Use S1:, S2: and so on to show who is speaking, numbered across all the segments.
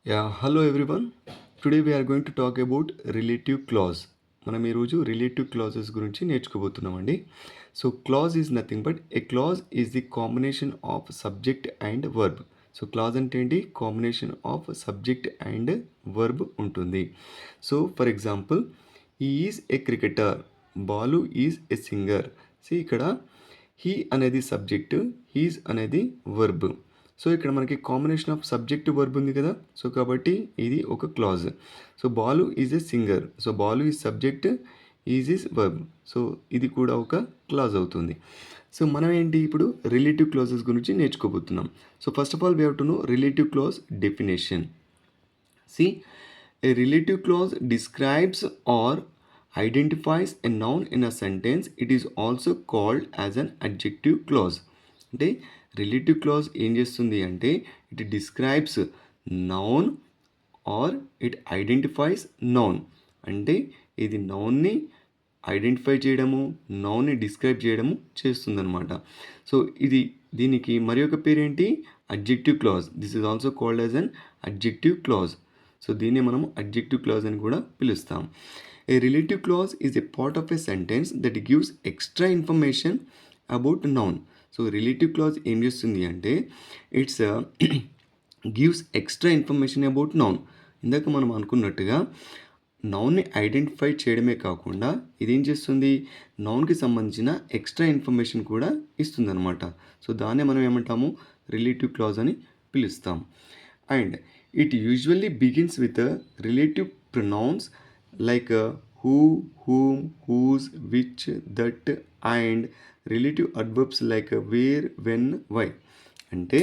S1: Yeah, hello everyone. Today we are going to talk about relative clause. మనం ఈరోజు relative clauses గురించి నేర్చుకోబోతున్నామండి. So clause is nothing but a clause is the combination of subject and verb. So clause అంటే ఏంటి? Combination of subject and verb ఉంటుంది. So for example, he is a cricketer, Balu is a singer. So ఇక్కడ he అనేది subject, he's అనేది verb. So ఇక్కడ మనకి combination of subject verb ఉంది కదా. సో కాబట్టి ఇది ఒక clause. So Balu is a singer. So Balu is subject, is verb. So ఇది కూడా ఒక క్లాజ్ అవుతుంది. సో మనం ఏంటి ఇప్పుడు రిలేటివ్ క్లాజెస్ గురించి నేర్చుకోబోతున్నాం. So first of all we have to know relative clause definition. See, a relative clause describes or identifies a noun in a sentence. It is also called as an adjective clause. అంటే relative clause ఏం చేస్తుంది అంటే it describes noun are it identifies noun. అంటే ఇది నౌన్ని identify చేయడము, నౌన్ని describe చేయడము చేస్తుందన్నమాట. So దీనికి మరి ఒక పేరేంటి? Adjective clause. This is also called as an adjective clause. So దీన్ని మనము అడ్జెక్టివ్ క్లాజ్ అని కూడా పిలుస్తాం. ఏ relative clause is a part of a sentence that gives extra information about noun. So relative clause ఏం చేస్తుంది అంటే it's gives extra information about noun. ఇందాక మనం అనుకున్నట్టుగా నౌన్ని ఐడెంటిఫై చేయడమే కాకుండా ఇదేం చేస్తుంది? నౌన్కి సంబంధించిన ఎక్స్ట్రా ఇన్ఫర్మేషన్ కూడా ఇస్తుందన్నమాట. సో దాన్నే మనం ఏమంటాము? రిలేటివ్ క్లాజ్ అని పిలుస్తాం. And it usually begins with relative pronouns like who, whom, whose, which, that and relative adverbs like where, when, why. అంటే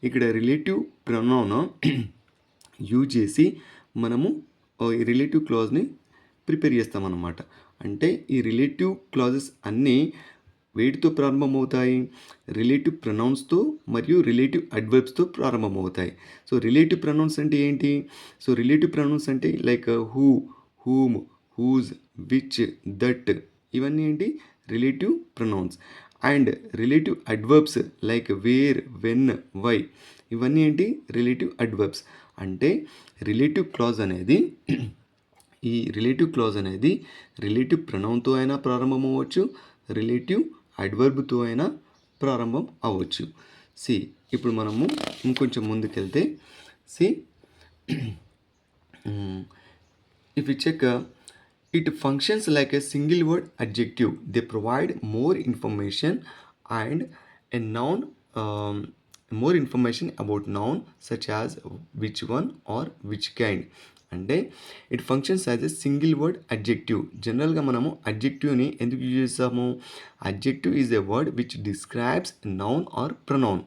S1: ఇక్కడ రిలేటివ్ ప్రొనౌన్ యూజ్ చేసి మనము ఈ రిలేటివ్ క్లాజ్ని ప్రిపేర్ చేస్తామన్నమాట. అంటే ఈ రిలేటివ్ క్లాజెస్ అన్నీ వేటితో ప్రారంభమవుతాయి? రిలేటివ్ ప్రొనౌన్స్తో మరియు రిలేటివ్ అడ్వర్బ్స్తో ప్రారంభమవుతాయి. సో రిలేటివ్ ప్రొనౌన్స్ అంటే ఏంటి? సో రిలేటివ్ ప్రొనౌన్స్ అంటే like who, whom, whose, which, that ఇవన్నీ ఏంటి? Relative pronouns. And relative adverbs like where, when, why ఇవన్నీ ఏంటి? Relative adverbs. అంటే రిలేటివ్ క్లాజ్ అనేది రిలేటివ్ రిలేటివ్ ప్రొనౌన్తో అయినా ప్రారంభం అవ్వచ్చు, రిలేటివ్ అడ్వర్బ్తో అయినా ప్రారంభం అవ్వచ్చు. ఇప్పుడు మనము ఇంకొంచెం ముందుకెళ్తే if you check it functions like a single word adjective. They provide more information and a noun, more information about noun such as which one or which kind. అంటే it functions as a single word adjective. జనరల్గా మనము అడ్జెక్టివ్ని ఎందుకు use చేస్తాము? Adjective is a word which describes noun are pronoun.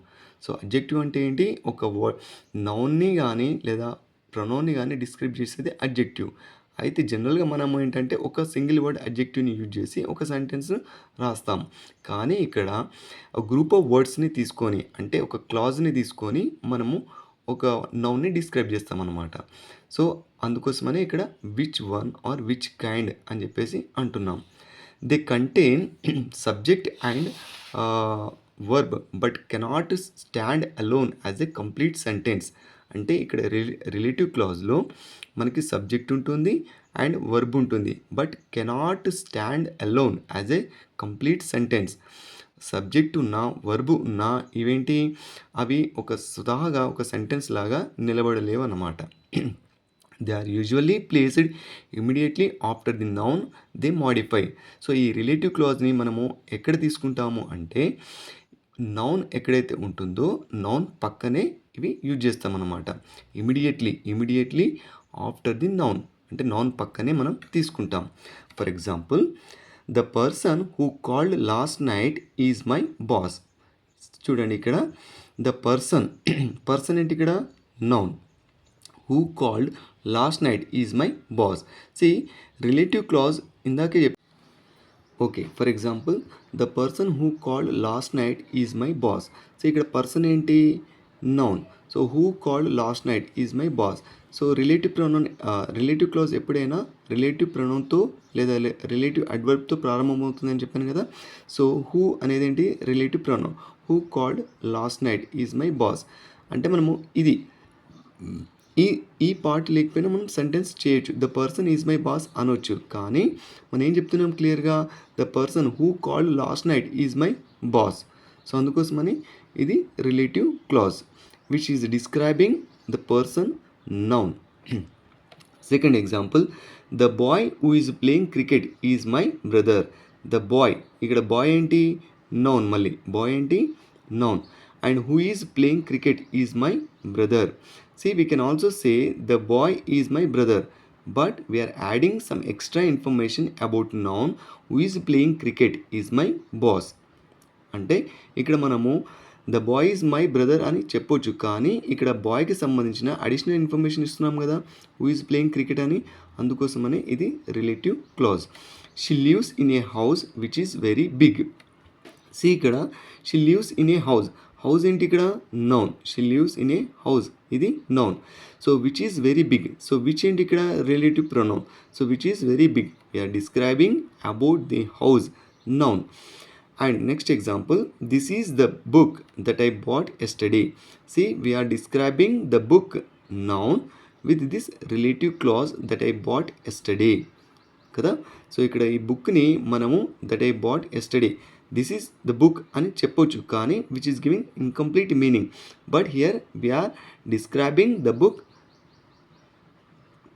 S1: So adjective అంటే ఏంటి? ఒక word నౌన్ని కానీ లేదా ప్రొనౌన్ని కానీ డిస్క్రైబ్ చేసేది అడ్జెక్టివ్. అయితే జనరల్గా మనము ఏంటంటే ఒక సింగిల్ వర్డ్ అడ్జెక్టివ్ని యూజ్ చేసి ఒక సెంటెన్స్ రాస్తాం. కానీ ఇక్కడ గ్రూప్ ఆఫ్ వర్డ్స్ని తీసుకొని, అంటే ఒక క్లాజ్ని తీసుకొని మనము ఒక నౌన్ని డిస్క్రైబ్ చేస్తామన్నమాట. సో అందుకోసమనే ఇక్కడ which one or which kind అని చెప్పేసి అంటున్నాం. They contain subject and verb but cannot stand alone as a complete sentence. అంటే ఇక్కడ రిలేటివ్ క్లాజ్లో మనకి సబ్జెక్ట్ ఉంటుంది అండ్ వర్బ్ ఉంటుంది, but cannot stand alone as a complete sentence. Subject ఉన్నా verb ఉన్నా ఇవేంటి? అవి ఒక స్వతహాగా ఒక సెంటెన్స్ లాగా నిలబడలేవు అన్నమాట. They are usually placed immediately after the noun they modify. So ఈ రిలేటివ్ క్లాజ్ని మనము ఎక్కడ తీసుకుంటాము అంటే నౌన్ ఎక్కడైతే ఉంటుందో నౌన్ పక్కనే ఇవి యూజ్ చేస్తామన్నమాట. ఇమీడియట్లీ ఆఫ్టర్ ది నౌన్ అంటే నౌన్ పక్కనే మనం తీసుకుంటాం. For example, the person who called last night is my boss. చూడండి ఇక్కడ ద పర్సన్ ఏంటి? ఇక్కడ noun. Who called last night is my boss. Relative clause ఇందాకే okay. For example, the person who called last night is my boss. So ఇక్కడ person ఏంటి? Noun. So who called last night is my boss. So relative clause ఎప్పుడైనా relative ప్రొనౌన్తో లేదా relative అడ్వర్బ్తో ప్రారంభమవుతుందని చెప్పాను కదా. So who అనేది ఏంటి? Relative pronoun. Who called last night is my boss అంటే మనము ఈ ఈ పార్ట్ లేకపోయినా మనం సెంటెన్స్ చేయొచ్చు. The person is my boss అనొచ్చు. కానీ మనం ఏం చెప్తున్నాం క్లియర్గా, the person who called last night is my boss. So అందుకోసమని ఇది relative clause which is describing the person noun. Second example, the boy who is playing cricket is my brother. The boy, ఇక్కడ bye ఏంటి, noun. మళ్ళీ bye ఏంటి, noun. And who is playing cricket is my brother. See, we can also say the boy is my brother, but we are adding some extra information about noun who is playing cricket is my boss. అంటే ఇక్కడ మనము the boy is my brother అని చెప్పొచ్చు, కానీ ఇక్కడ బాయ్కి సంబంధించిన additional information ఇస్తున్నాం కదా, హూ ఈజ్ ప్లేయింగ్ క్రికెట్ అని. అందుకోసమని ఇది relative clause. She lives in a house which is very big. See ఇక్కడ she lives in a house. House ఏంటి ఇక్కడ, noun. She lives in a house, ఇది noun. So which is very big. So which ఏంటి ఇక్కడ, relative pronoun. So which is very big, we are describing about the house, noun. And next example, this is the book that I bought yesterday. See, we are describing the book, noun, with this relative clause that I bought yesterday కదా. So ఇక్కడ ఈ బుక్ని మనము that I bought yesterday, this is the book అని చెప్పొచ్చు, కానీ which is giving incomplete meaning. But here we are describing the book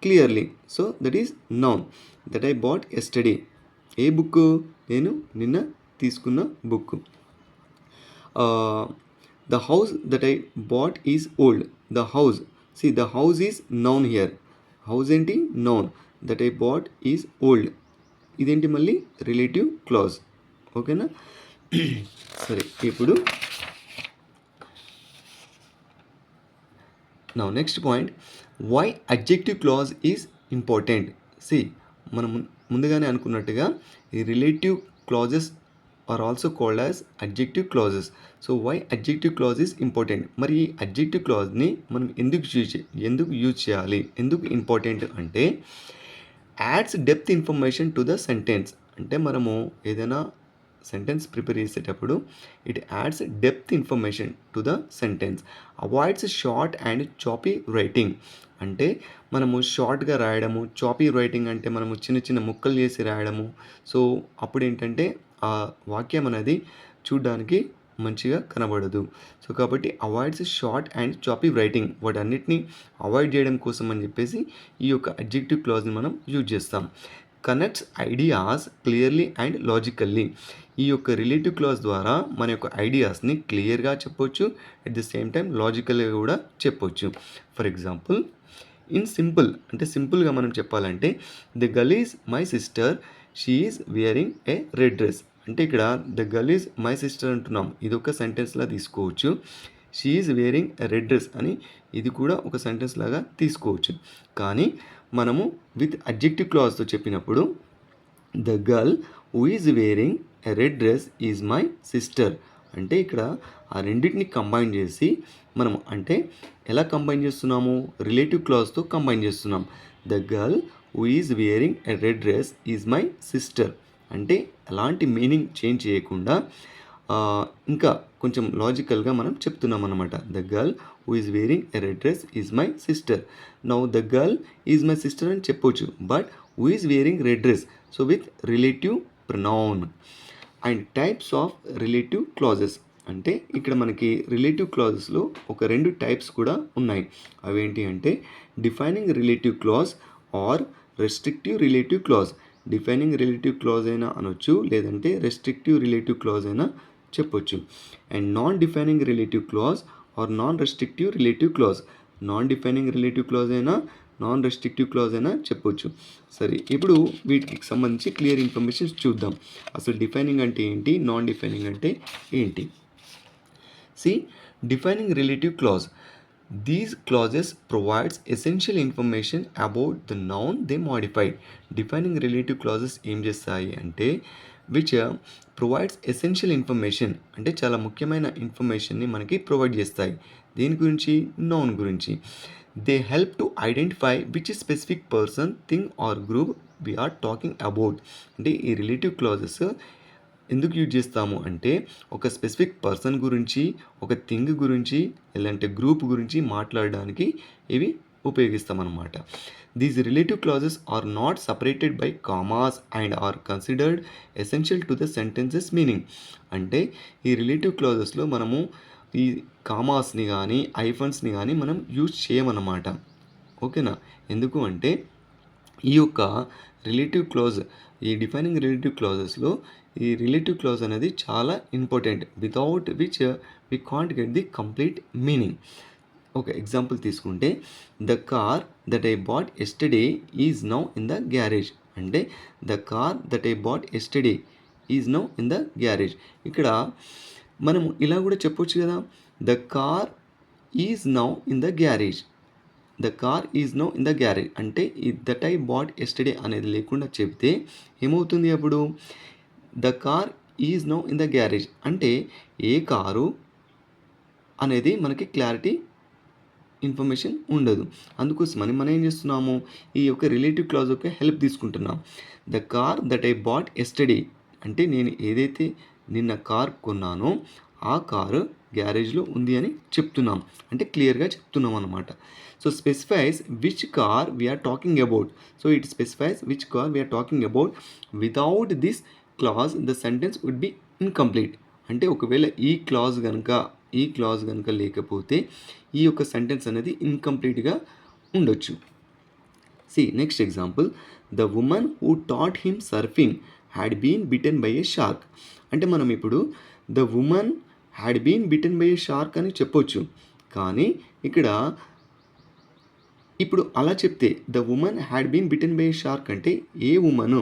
S1: clearly. So that is noun, that I bought yesterday. A book, నేను నిన్న తీసుకున్న book. The house that I bought is old. The house, see the house is noun here. House ఏంటి, noun. That I bought is old, ఇదేంటి మళ్ళీ relative clause. ఓకేనా. సరే, ఇప్పుడు now next point, why adjective clause is important. See, మనం ముందుగానే అనుకున్నట్టుగా ఈ relative clauses are also called as adjective clauses. So why adjective clause is important. మరి ఈ అడ్జెక్టివ్ క్లాజ్ని మనం ఎందుకు యూజ్ చేయాలి, ఎందుకు ఇంపార్టెంట్ అంటే, ads depth information to the sentence. అంటే మనము ఏదైనా సెంటెన్స్ ప్రిపేర్ చేసేటప్పుడు it adds depth information to the sentence, avoids short and choppy writing. అంటే మనము షార్ట్గా రాయడము, చాపీ రైటింగ్ అంటే మనము చిన్న చిన్న ముక్కలు చేసి రాయడము. సో అప్పుడు ఏంటంటే ఆ వాక్యం అనేది చూడడానికి మంచిగా కనబడదు. సో కాబట్టి avoids short and choppy writing, వాటన్నిటిని అవాయిడ్ చేయడం కోసం అని చెప్పేసి ఈ యొక్క అడ్జెక్టివ్ క్లాజ్ని మనం యూజ్ చేస్తాం. Connects ideas clearly and logically. ఈ యొక్క రిలేటివ్ క్లాజ్ ద్వారా మన యొక్క ఐడియాస్ని క్లియర్గా చెప్పొచ్చు, అట్ ది సేమ్ టైం లాజికల్గా కూడా చెప్పొచ్చు. ఫర్ ఎగ్జాంపుల్, ఇన్ సింపుల్, అంటే సింపుల్గా మనం చెప్పాలంటే, the girl is my sister, she is wearing A red dress. అంటే ఇక్కడ the girl is my sister అంటున్నాం, ఇది ఒక సెంటెన్స్లా తీసుకోవచ్చు. She is wearing a red dress అని ఇది కూడా ఒక సెంటెన్స్ లాగా తీసుకోవచ్చు. కానీ మనము విత్ అడ్జెక్టివ్ క్లాజ్తో చెప్పినప్పుడు, the girl who is wearing a red dress is my sister. అంటే ఇక్కడ ఆ రెండింటిని కంబైన్ చేసి మనము, అంటే ఎలా కంబైన్ చేస్తున్నాము, రిలేటివ్ క్లాజ్తో కంబైన్ చేస్తున్నాం. The girl who is wearing a red dress is my sister అంటే ఎలాంటి మీనింగ్ చేంజ్ చేయకుండా ఇంకా కొంచెం లాజికల్గా మనం చెప్తున్నాం అనమాట. The girl who is wearing a red dress is my sister. Now the girl is my sister అని చెప్పొచ్చు, but who is wearing red dress, so with relative pronoun. And types of relative clauses, అంటే ఇక్కడ మనకి relative క్లాజెస్లో ఒక 2 types కూడా ఉన్నాయి. అవేంటి అంటే defining relative clause or restrictive relative clause. Defining relative clause అయినా అనొచ్చు, లేదంటే రెస్ట్రిక్టివ్ రిలేటివ్ క్లాజ్ అయినా చెప్పొచ్చు. And non defining relative clause or non restrictive relative clause. Non defining relative clause అయినా నాన్ రెస్ట్రిక్టివ్ క్లాజ్ అయినా చెప్పొచ్చు. సరే, ఇప్పుడు వీటికి సంబంధించి క్లియర్ ఇన్ఫర్మేషన్ చూద్దాం. అసలు డిఫైనింగ్ అంటే ఏంటి, నాన్ డిఫైనింగ్ అంటే ఏంటి. See, defining relative clause. These clauses provides essential information about the noun they modified. Defining relative clauses ఏం చేస్తాయి అంటే which provides essential information, అంటే చాలా ముఖ్యమైన ఇన్ఫర్మేషన్ని మనకి ప్రొవైడ్ చేస్తాయి. దేని గురించి, నౌన్ గురించి. They help to identify which specific person, thing or group we are talking about. అంటే ఈ రిలేటివ్ క్లాజెస్ ఎందుకు యూజ్ చేస్తాము అంటే ఒక స్పెసిఫిక్ పర్సన్ గురించి, ఒక థింగ్ గురించి, లేదంటే గ్రూప్ గురించి మాట్లాడడానికి ఇవి ఉపయోగిస్తామన్నమాట. These relative clauses are not separated by commas and are considered essential to the sentence's meaning. అంటే ఈ రిలేటివ్ క్లాజెస్లో మనము ఈ కామాస్ని కానీ ఐఫన్స్ని కానీ మనం యూజ్ చేయమన్నమాట. ఓకేనా? ఎందుకు అంటే ఈ యొక్క రిలేటివ్ క్లాజ్, ఈ డిఫైనింగ్ రిలేటివ్ క్లాజెస్లో ఈ రిలేటివ్ క్లాజ్ అనేది చాలా important, without which we can't get the complete meaning. ఒక ఎగ్జాంపుల్ తీసుకుంటే, the car that I bought yesterday is now in the garage. అంటే the car that I bought yesterday is now in the garage. ఇక్కడ మనము ఇలా కూడా చెప్పొచ్చు కదా, the car is now in the garage. The car is now in the garage అంటే ఈ that I bought yesterday అనేది లేకుండా చెప్తే ఏమవుతుంది అప్పుడు, the car is now in the garage అంటే ఏ కారు అనేది మనకి క్లారిటీ ఇన్ఫర్మేషన్ ఉండదు. అందుకోసమని మనం ఏం చేస్తున్నాము, ఈ యొక్క రిలేటివ్ క్లాజ్ యొక్క హెల్ప్ తీసుకుంటున్నాం. The car that I bought yesterday అంటే నేను ఏదైతే నిన్న కార్ కొన్నానో ఆ కారు గ్యారేజ్లో ఉంది అని చెప్తున్నాం, అంటే క్లియర్గా చెప్తున్నాం అన్నమాట. So specifies which car we are talking about. So it specifies which car we are talking about. Without this clause the sentence would be incomplete. అంటే ఒకవేళ ఈ క్లాజ్ కనుక లేకపోతే ఈ యొక్క సెంటెన్స్ అనేది ఇన్కంప్లీట్గా ఉండొచ్చు. Next example, the woman who taught him surfing had been bitten by a shark. అంటే మనం ఇప్పుడు the woman had been bitten by a shark అని చెప్పొచ్చు, కానీ ఇక్కడ ఇప్పుడు అలా చెప్తే the woman had been bitten by a shark అంటే ఏ ఉమను,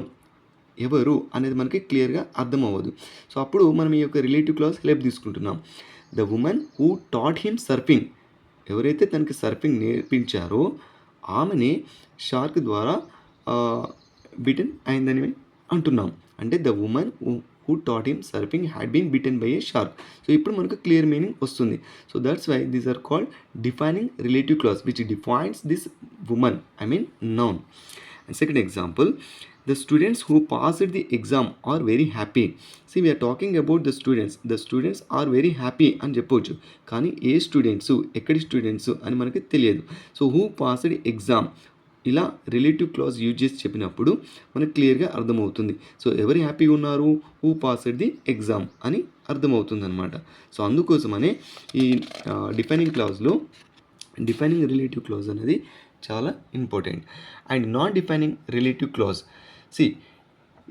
S1: ఎవరు అనేది మనకి క్లియర్గా అర్థం అవ్వదు. సో అప్పుడు మనం ఈ యొక్క రిలేటివ్ క్లాజ్ హెల్ప్ తీసుకుంటున్నాం. The woman who taught him surfing, ఎవరైతే తనకి సర్ఫింగ్ నేర్పించారో ఆమెని షార్క్ ద్వారా బిటెన్ అయిందని అంటున్నాం. అంటే the woman who taught him surfing had been bitten by a shark. So ఇప్పుడు మనకు క్లియర్ మీనింగ్ వస్తుంది. So that's why these are called defining relative clause which defines this woman, I mean noun. And second example, the students who passed the exam are very happy. See, we are talking about the students. The students are very happy అని చెప్పవచ్చు, కానీ ఏ students, ఎక్కడి students అని మనకి తెలియదు. So who passed exam, ఇలా relative clause use చేసి చెప్పినప్పుడు మనకు క్లియర్గా అర్థమవుతుంది. సో ఎవరు హ్యాపీగా ఉన్నారు, హూ పాస్డ్ ది ఎగ్జామ్ అని అర్థమవుతుంది అనమాట. సో అందుకోసమనే ఈ డిఫైనింగ్ క్లాజ్లో డిఫైనింగ్ రిలేటివ్ క్లాజ్ అనేది చాలా important. And non defining relative clause,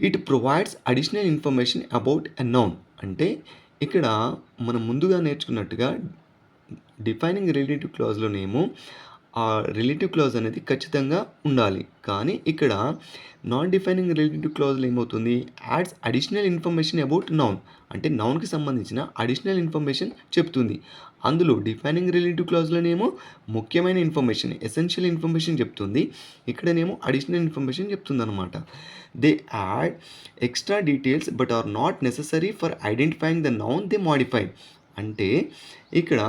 S1: it provides additional information about a noun. అంటే ఇక్కడ మనం ముందుగా నేర్చుకున్నట్టుగా డిఫైనింగ్ రిలేటివ్ క్లాజ్లోనేమో ఆ రిలేటివ్ క్లాజ్ అనేది ఖచ్చితంగా ఉండాలి, కానీ ఇక్కడ నాన్ డిఫైనింగ్ రిలేటివ్ క్లాజ్లో ఏమవుతుంది, ads additional information about noun. అంటే నౌన్కి సంబంధించిన అడిషనల్ ఇన్ఫర్మేషన్ చెప్తుంది. అందులో డిఫైనింగ్ రిలేటివ్ క్లాజ్లోనేమో ముఖ్యమైన ఇన్ఫర్మేషన్, ఎసెన్షియల్ ఇన్ఫర్మేషన్ చెప్తుంది, ఇక్కడనేమో అడిషనల్ ఇన్ఫర్మేషన్ చెప్తుంది అనమాట. They add extra details but are not necessary for identifying the noun they modify. అంటే ఇక్కడ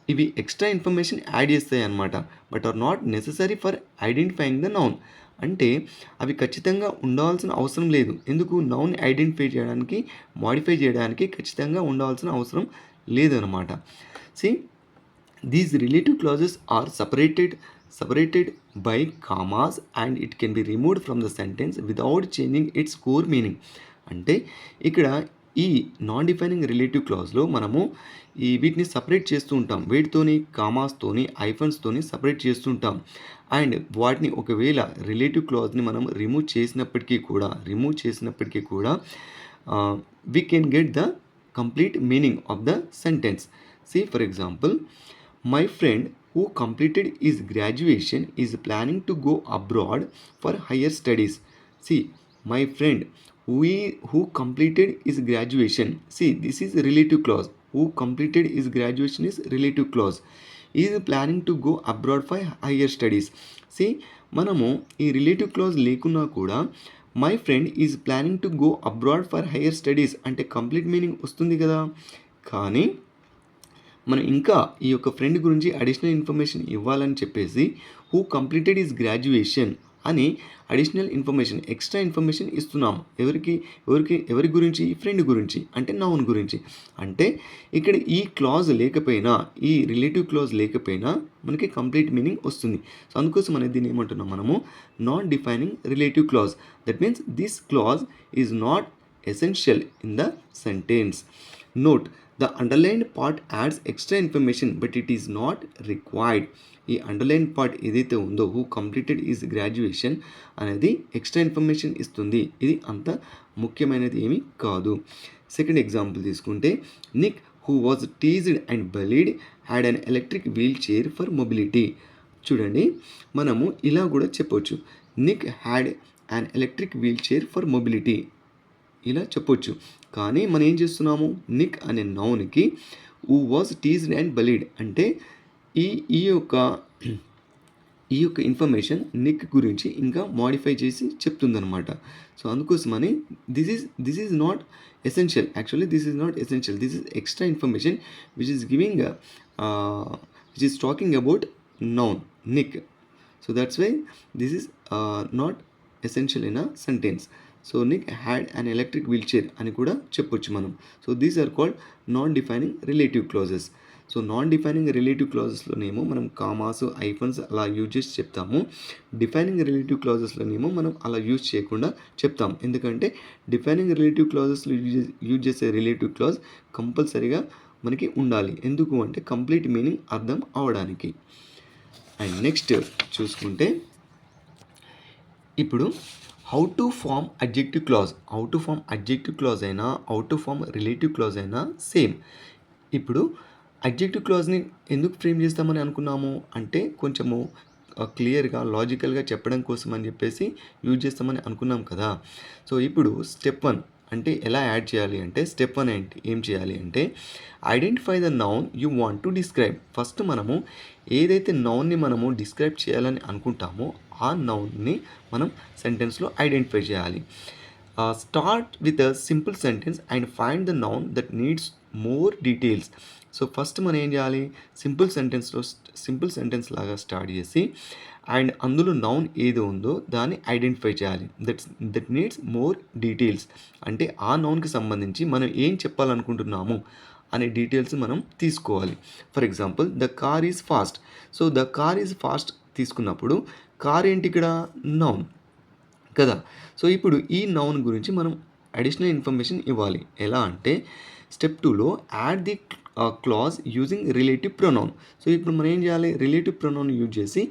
S1: ఇవి ఎక్స్ట్రా ఇన్ఫర్మేషన్ యాడ్ చేస్తాయి అన్నమాట, but are not necessary for identifying the noun. అంటే అవి ఖచ్చితంగా ఉండాల్సిన అవసరం లేదు. ఎందుకు, నౌన్ ఐడెంటిఫై చేయడానికి, మాడిఫై చేయడానికి ఖచ్చితంగా ఉండాల్సిన అవసరం లేదనమాట. These relative clauses are separated by commas and it can be removed from the sentence without changing its core meaning. అంటే ఇక్కడ ఈ నాన్ డిఫైనింగ్ రిలేటివ్ క్లాజ్లో మనము వీటిని సపరేట్ చేస్తూ ఉంటాం, వేటితోని, కామాస్తోని, ఐఫన్స్తోని సపరేట్ చేస్తూ ఉంటాం. అండ్ వాటిని ఒకవేళ రిలేటివ్ క్లాజ్ని మనం రిమూవ్ చేసినప్పటికీ కూడా we can get the complete meaning of the sentence. See, for example, my friend who completed his graduation is planning to go abroad for higher studies. See, my friend who completed his graduation. See, this is a relative clause. Who completed his graduation is relative clause. He is planning to go abroad for higher studies. See, మనము ఈ relative clause లేకున్నా కూడా my friend is planning to go abroad for higher studies అంటే complete meaning వస్తుంది కదా. కానీ మనం ఇంకా ఈ యొక్క ఫ్రెండ్ గురించి అడిషనల్ ఇన్ఫర్మేషన్ ఇవ్వాలని చెప్పేసి హూ కంప్లీటెడ్ ఈజ్ గ్రాడ్యుయేషన్ అని అడిషనల్ ఇన్ఫర్మేషన్ ఎక్స్ట్రా ఇన్ఫర్మేషన్ ఇస్తున్నాము. ఎవరి గురించి? ఫ్రెండ్ గురించి, అంటే నౌన్ గురించి. అంటే ఇక్కడ ఈ క్లాజ్ లేకపోయినా, ఈ రిలేటివ్ క్లాజ్ లేకపోయినా మనకి కంప్లీట్ మీనింగ్ వస్తుంది. సో అందుకోసం అనేది దీన్ని ఏమంటున్నాం మనము? Not defining relative clause. That means this clause is not essential in the sentence. Note, the underlined part adds extra information but it is not required. ఈ underline part ఏదైతే ఉందో who completed is graduation అనేది extra information ఇస్తుంది. ఇది అంత ముఖ్యమైనది ఏమీ కాదు. సెకండ్ ఎగ్జాంపుల్ తీసుకుంటే, Nick who was teased and bullied had an electric wheel chair for mobility. చూడండి, మనము ఇలా కూడా చెప్పొచ్చు, Nick had an electric wheel chair for mobility ఇలా చెప్పొచ్చు. కానీ మనం ఏం చేస్తున్నాము? నిక్ అనే నౌన్కి who was teased and bullied అంటే ఈ యొక్క ఇన్ఫర్మేషన్ నిక్ గురించి ఇంకా మాడిఫై చేసి చెప్తుందనమాట. సో అందుకోసమని this is not essential. Actually this is not essential. This is extra information which is giving which is talking about noun Nick. So that's why this is not essential in a sentence. So Nick had an electric wheel chair అని కూడా చెప్పొచ్చు మనం. So these are called non defining relative clauses. So non defining relative క్లాజెస్లోనేమో మనం commas, ఐఫన్స్ అలా use చేసి చెప్తాము. Defining relative క్లాజెస్లోనేమో మనం అలా యూజ్ చేయకుండా చెప్తాం. ఎందుకంటే డిఫైనింగ్ రిలేటివ్ క్లాజెస్లో యూజ్ చేసే రిలేటివ్ క్లాజ్ కంపల్సరీగా మనకి ఉండాలి. ఎందుకు అంటే కంప్లీట్ మీనింగ్ అర్థం అవడానికి. అండ్ నెక్స్ట్ చూసుకుంటే, ఇప్పుడు how to form adjective clause. How to form adjective clause అయినా, how to form relative clause అయినా సేమ్. ఇప్పుడు అడ్జెక్టివ్ క్లాజ్ని ఎందుకు ఫ్రేమ్ చేస్తామని అనుకున్నాము అంటే కొంచెము క్లియర్గా లాజికల్గా చెప్పడం కోసం అని చెప్పేసి యూజ్ చేస్తామని అనుకున్నాం కదా. సో ఇప్పుడు స్టెప్ 1 అంటే ఎలా యాడ్ చేయాలి అంటే, స్టెప్ 1 ఏం చేయాలి అంటే, identify the noun you want to describe. First మనము ఏదైతే నౌన్ని మనము డిస్క్రైబ్ చేయాలని అనుకుంటామో ఆ నౌన్ని మనం సెంటెన్స్లో ఐడెంటిఫై చేయాలి. Start with a simple sentence and find the noun that needs more details. So first మనం ఏం చేయాలి? సింపుల్ సెంటెన్స్ లాగా స్టార్ట్ చేసి అండ్ అందులో నౌన్ ఏదో ఉందో దాన్ని ఐడెంటిఫై చేయాలి. దట్ నీడ్స్ మోర్ డీటెయిల్స్ అంటే ఆ నౌన్కి సంబంధించి మనం ఏం చెప్పాలనుకుంటున్నాము అనే డీటెయిల్స్ మనం తీసుకోవాలి. For example, the car is fast. So the car is fast తీసుకున్నప్పుడు కార్ ఏంటి ఇక్కడ? నౌన్ కదా. సో ఇప్పుడు ఈ నౌన్ గురించి మనం అడిషనల్ ఇన్ఫర్మేషన్ ఇవ్వాలి. ఎలా అంటే స్టెప్ 2లో add the clause using relative pronoun. So ఇప్పుడు మనం ఏం చేయాలి? రిలేటివ్ ప్రొనౌన్ యూజ్ చేసి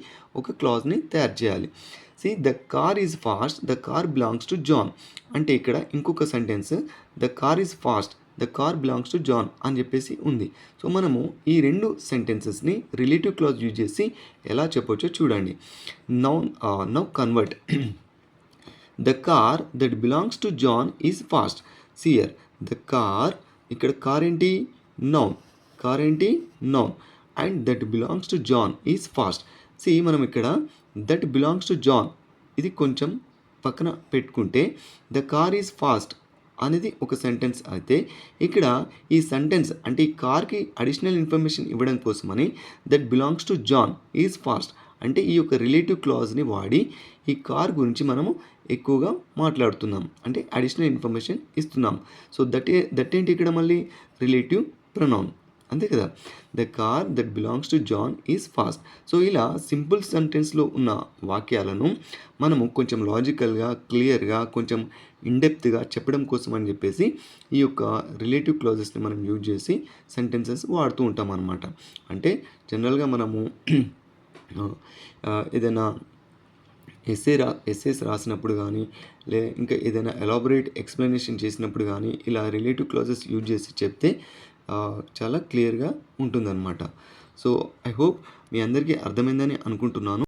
S1: ఒక క్లాజ్ని తయారు చేయాలి. See the car is fast, the car belongs to John. అంటే ఇక్కడ ఇంకొక sentence, the car is fast, the car belongs to John అని చెప్పేసి ఉంది. సో మనము ఈ రెండు సెంటెన్సెస్ని రిలేటివ్ క్లాజ్ యూజ్ చేసి ఎలా చెప్పొచ్చో చూడండి. Now convert the car that belongs to John is fast. See here the car, ఇక్కడ కార్ ఏంటి? నౌన్. కార్ ఏంటి? Noun. And that belongs to John is fast. See మనం ఇక్కడ దట్ బిలాంగ్స్ టు జాన్ ఇది కొంచెం పక్కన పెట్టుకుంటే ద కార్ ఈజ్ ఫాస్ట్ అనేది ఒక సెంటెన్స్ అయితే, ఇక్కడ ఈ సెంటెన్స్ అంటే ఈ కార్కి అడిషనల్ ఇన్ఫర్మేషన్ ఇవ్వడం కోసమని that belongs to John is fast అంటే ఈ యొక్క రిలేటివ్ క్లాజ్ని వాడి ఈ కార్ గురించి మనము ఎక్కువగా మాట్లాడుతున్నాం, అంటే అడిషనల్ ఇన్ఫర్మేషన్ ఇస్తున్నాం. సో దట్ ఏంటి ఇక్కడ మళ్ళీ? రిలేటివ్ ప్రొనౌన్, అంతే కదా. The car that belongs to John is fast. So ఇలా సింపుల్ సెంటెన్స్లో ఉన్న వాక్యాలను మనము కొంచెం లాజికల్గా, క్లియర్గా, కొంచెం ఇన్డెప్త్గా చెప్పడం కోసం అని చెప్పేసి ఈ యొక్క రిలేటివ్ క్లాజెస్ని మనం యూజ్ చేసి సెంటెన్సెస్ వాడుతూ ఉంటాం అన్నమాట. అంటే జనరల్గా మనము ఏదైనా ఎస్సేస్ రాసినప్పుడు కానీ, ఇంకా ఏదైనా ఎలాబొరేట్ ఎక్స్ప్లెనేషన్ చేసినప్పుడు కానీ ఇలా రిలేటివ్ క్లాజెస్ యూజ్ చేసి చెప్తే చాలా క్లియర్గా ఉంటుందన్నమాట. సో ఐ హోప్ మీ అందరికీ అర్థమైందని అనుకుంటున్నాను.